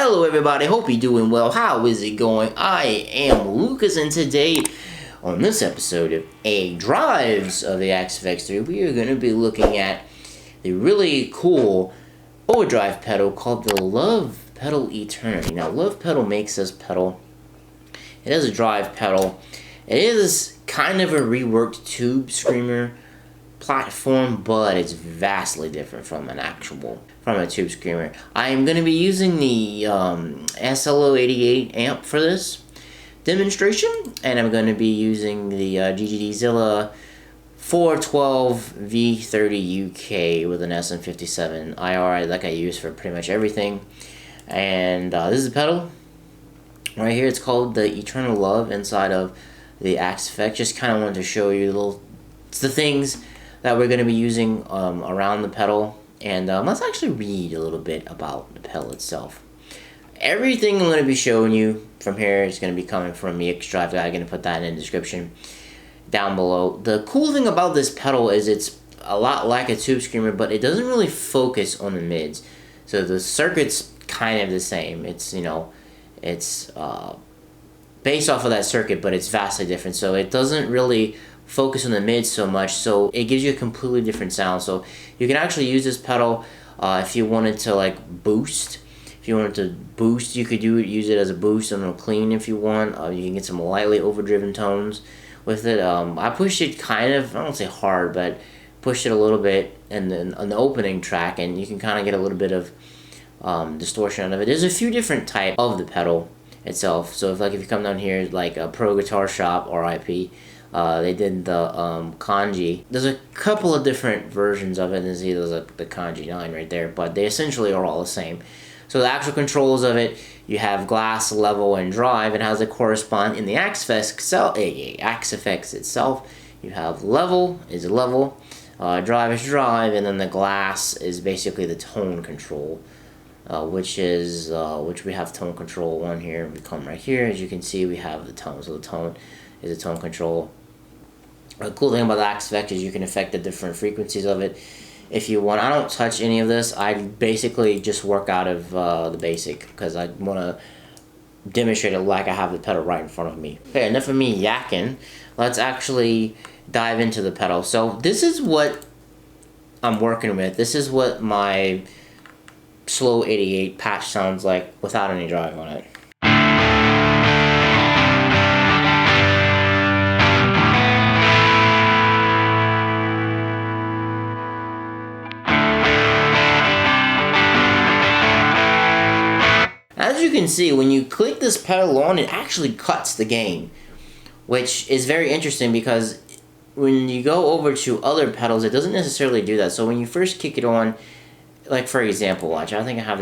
Hello everybody, hope you're doing well. How is it going? I am Lucas, and today on this episode of A Drives of the XFX3, we are going to be looking at the really cool overdrive pedal called the Lovepedal Eternity. Now, Lovepedal makes this pedal. It is a drive pedal. It is kind of a reworked tube screamer platform, but it's vastly different from a tube screamer. I am going to be using the SLO88 amp for this demonstration, and I'm going to be using the GGDzilla 412 V30 UK with an SM57 IR like I use for pretty much everything. And this is the pedal right here. It's called the Eternal Love inside of the XFX. Just kind of wanted to show you the things that we're going to be using around the pedal. And let's actually read a little bit about the pedal itself. Everything I'm going to be showing you from here is going to be coming from the X-Drive Guide. I'm going to put that in the description down below. The cool thing about this pedal is it's a lot like a tube screamer, but it doesn't really focus on the mids. So the circuit's kind of the same. It's, you know, it's based off of that circuit, but it's vastly different. So it doesn't really focus on the mids so much, so it gives you a completely different sound. So you can actually use this pedal if you wanted to like boost. If you wanted to boost, you could use it as a boost and it'll clean if you want. You can get some lightly overdriven tones with it. I pushed it kind of, I don't say hard, but pushed it a little bit and then on the opening track, and you can kind of get a little bit of distortion out of it. There's a few different types of the pedal itself. So if you come down here, like a Pro Guitar Shop, RIP, they did the Kanji. There's a couple of different versions of it. There's either the Kanji 9 right there, but they essentially are all the same. So the actual controls of it, you have glass, level, and drive, and how they correspond in the XFX itself. You have level is level, drive is drive, and then the glass is basically the tone control, which we have tone control on here. We come right here, as you can see, we have the tone. So the tone is a tone control. The cool thing about the XFX is you can affect the different frequencies of it if you want. I don't touch any of this. I basically just work out of the basic because I want to demonstrate it like I have the pedal right in front of me. Okay, enough of me yakking. Let's actually dive into the pedal. So this is what I'm working with. This is what my Slow 88 patch sounds like without any drive on it. As you can see, when you click this pedal on, it actually cuts the gain, which is very interesting because when you go over to other pedals, it doesn't necessarily do that. So when you first kick it on, like for example, watch, I think I have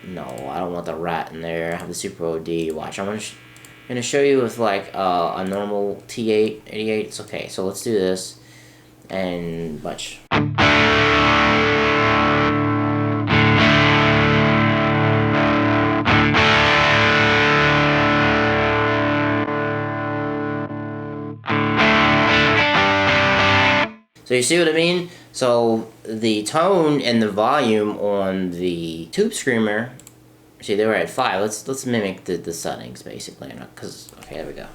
no, I don't want the rat in there. I have the Super OD. Watch, I'm gonna show you with like a normal T8 88. It's okay. So let's do this and watch. So you see what I mean? So the tone and the volume on the tube screamer, see they were at 5. Let's mimic the settings basically, okay, there we go.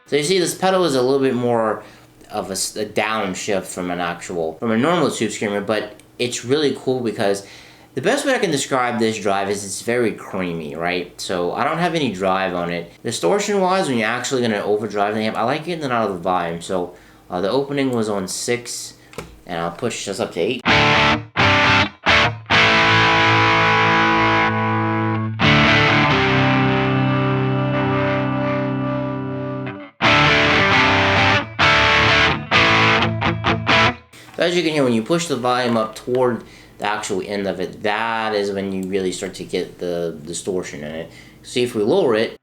So you see this pedal is a little bit more of a downshift from a normal tube screamer, but it's really cool because the best way I can describe this drive is it's very creamy, right? So I don't have any drive on it. Distortion-wise, when you're actually going to overdrive the amp, I like getting it out of the volume. So the opening was on 6, and I'll push this up to 8. So as you can hear, when you push the volume up toward the actual end of it, that is when you really start to get the distortion in it. See, if we lower it,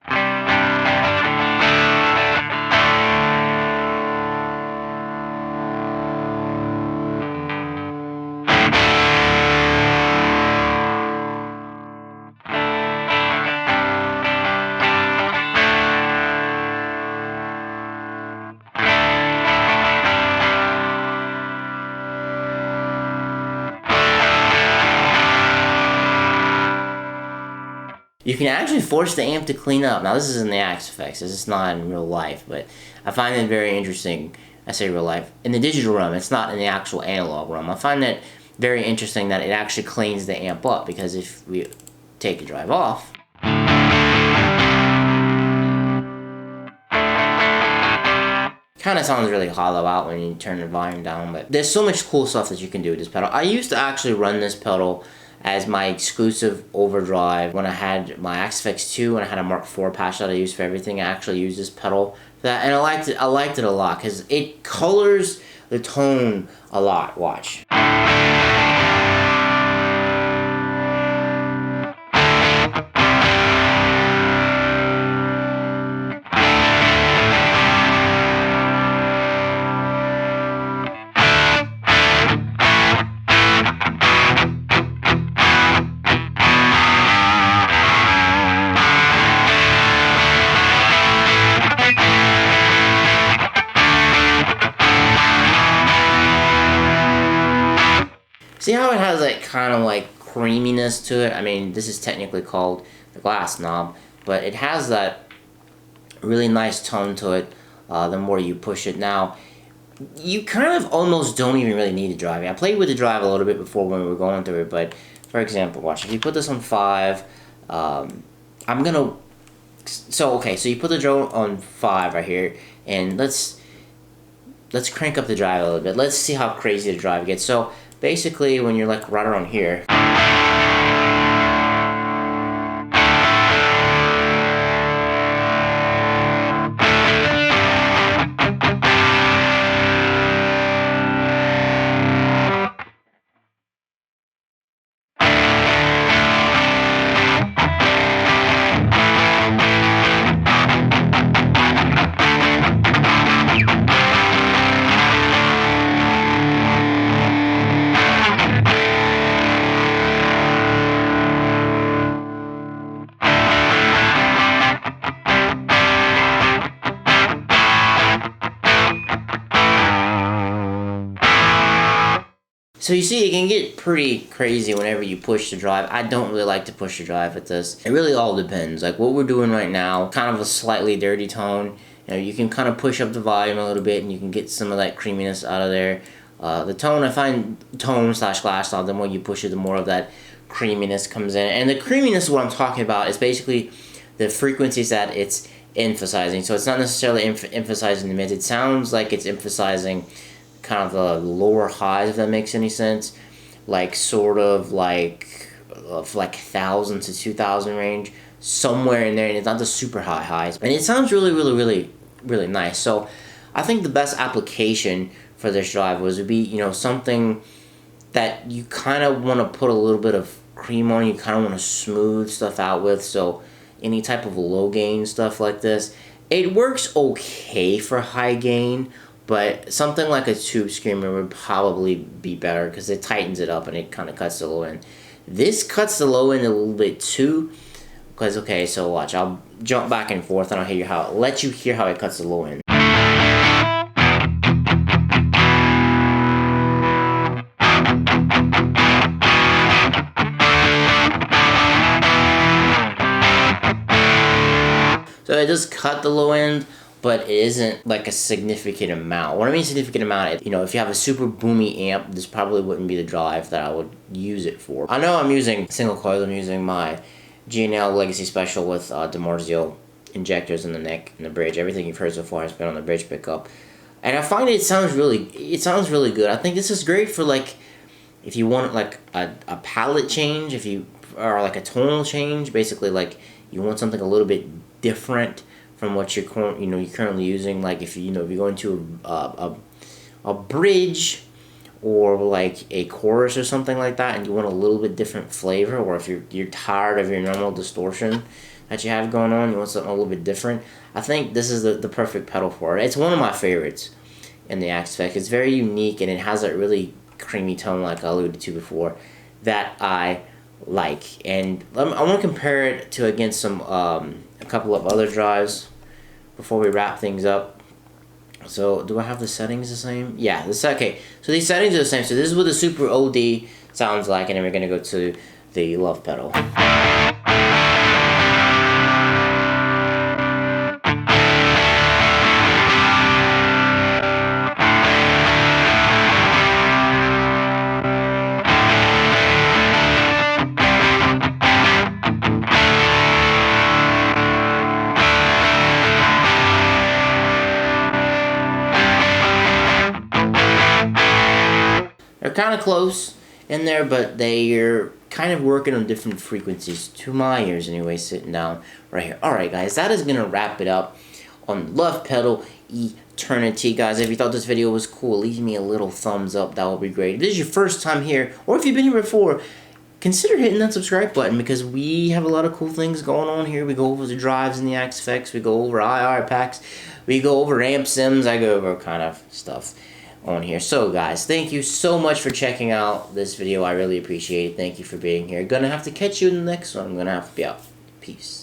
You can actually force the amp to clean up. Now this is in the Axe Effects, this is not in real life, but I find it very interesting. I say real life. In the digital realm, it's not in the actual analog realm. I find that very interesting that it actually cleans the amp up, because if we take the drive off, kind of sounds really hollow out when you turn the volume down, but there's so much cool stuff that you can do with this pedal. I used to actually run this pedal as my exclusive overdrive when I had my Axe Effects 2 and I had a Mark IV patch that I used for everything. I actually used this pedal for that, and I liked it a lot because it colors the tone a lot. Watch. See how it has that kind of like creaminess to it? I mean, this is technically called the glass knob, but it has that really nice tone to it the more you push it. Now, you kind of almost don't even really need to drive it. I played with the drive a little bit before when we were going through it, but for example, watch, if you put this on 5, I'm gonna, so you put the drive on 5 right here, and let's crank up the drive a little bit. Let's see how crazy the drive gets. So basically, when you're like right around here, so you see, it can get pretty crazy whenever you push the drive. I don't really like to push the drive with this. It really all depends. Like what we're doing right now, kind of a slightly dirty tone. You know, you can kind of push up the volume a little bit and you can get some of that creaminess out of there. The tone, I find tone/glass knob, the more you push it, the more of that creaminess comes in. And the creaminess, what I'm talking about, is basically the frequencies that it's emphasizing. So it's not necessarily emphasizing the mids. It sounds like it's emphasizing kind of the lower highs, if that makes any sense, like sort of like 1,000 to 2,000 range, somewhere in there, and it's not the super high highs, and it sounds really nice. So I think the best application for this drive would be, you know, something that you kind of want to put a little bit of cream on, you kind of want to smooth stuff out with. So any type of low gain stuff like this, it works okay for high gain, but something like a Tube Screamer would probably be better because it tightens it up and it kind of cuts the low end. This cuts the low end a little bit too, because, okay, so watch, I'll jump back and forth and I'll let you hear how it cuts the low end. So it does cut the low end, but it isn't like a significant amount. What I mean significant amount, you know, if you have a super boomy amp, this probably wouldn't be the drive that I would use it for. I know I'm using single coil, I'm using my G&L Legacy Special with DiMarzio injectors in the neck and the bridge. Everything you've heard so far has been on the bridge pickup. And I find it sounds really good. I think this is great for, like, if you want like a palette change, or like a tonal change, basically like you want something a little bit different from what you're currently using. Like if you go into a bridge or like a chorus or something like that, and you want a little bit different flavor, or if you're tired of your normal distortion that you have going on, you want something a little bit different, I think this is the perfect pedal for it. It's one of my favorites in the Axe Effect. It's very unique, and it has that really creamy tone, like I alluded to before, that I like. And I want to compare it to against some a couple of other drives before we wrap things up. So do I have the settings the same? Yeah, okay. So these settings are the same. So this is what the Super OD sounds like, and then we're gonna go to the Love pedal. They're kind of close in there, but they're kind of working on different frequencies, to my ears anyway, sitting down right here. Alright guys, that is going to wrap it up on Lovepedal Eternity. Guys, if you thought this video was cool, leave me a little thumbs up. That would be great. If this is your first time here, or if you've been here before, consider hitting that subscribe button, because we have a lot of cool things going on here. We go over the drives in the XFX, we go over IR packs, we go over amp sims, I go over kind of stuff on here. So guys, thank you so much for checking out this video. I really appreciate it. Thank you for being here. Gonna have to catch you in the next one. I'm gonna have to be out. Peace.